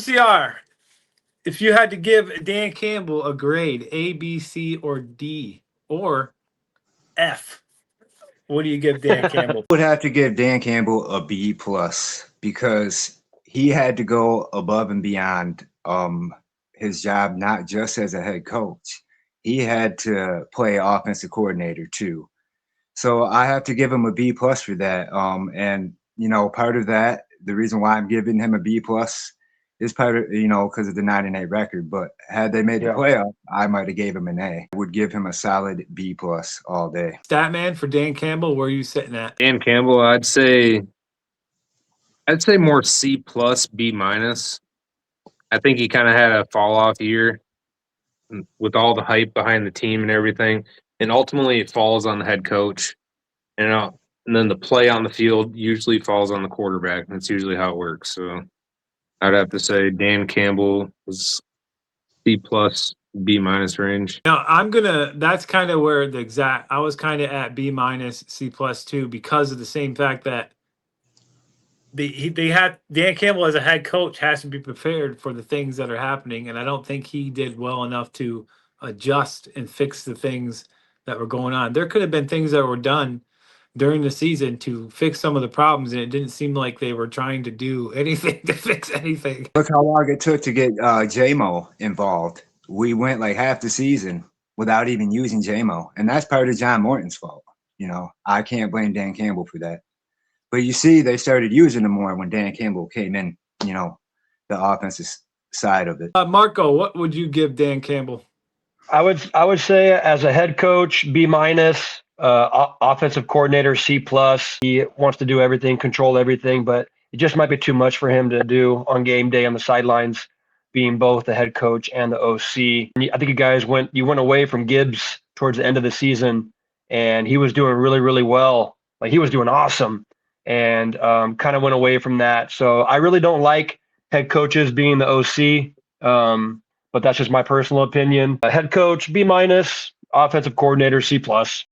MCR, if you had to give Dan Campbell a grade, A, B, C, or D, or F, what do you give Dan Campbell? Would have to give Dan Campbell a B plus because he had to go above and beyond his job, not just as a head coach. He had to play offensive coordinator too. So I have to give him a B plus for that. And part of that, the reason why I'm giving him a B plus is part of because of the 9-8 record. But had they made the playoff, I might have gave him an A. I would give him a solid B plus all day. Statman for Dan Campbell, where are you sitting at? Dan Campbell, I'd say more C plus, B minus. I think he kind of had a fall off year with all the hype behind the team and everything, and ultimately it falls on the head coach, and then the play on the field usually falls on the quarterback. That's usually how it works. So I'd have to say Dan Campbell was C plus, B minus range. Now that's kind of where I was kind of at B minus, C plus too, because of the same fact that they had Dan Campbell as a head coach has to be prepared for the things that are happening, and I don't think he did well enough to adjust and fix the things that were going on. There could have been things that were done during the season to fix some of the problems, and it didn't seem like they were trying to do anything to fix anything. Look how long it took to get JMO involved. We went like half the season without even using JMO, and that's part of John Morton's fault. I can't blame Dan Campbell for that. But you see, they started using him more when Dan Campbell came in, the offensive side of it. Marco, what would you give Dan Campbell? I would say as a head coach, B minus, offensive coordinator, C plus. He wants to do everything, control everything, but it just might be too much for him to do on game day on the sidelines, being both the head coach and the OC. I think you went away from Gibbs towards the end of the season, and he was doing really, really well. Like, he was doing awesome. And kind of went away from that. So I really don't like head coaches being the OC, but that's just my personal opinion. Head coach, B minus, offensive coordinator, C plus.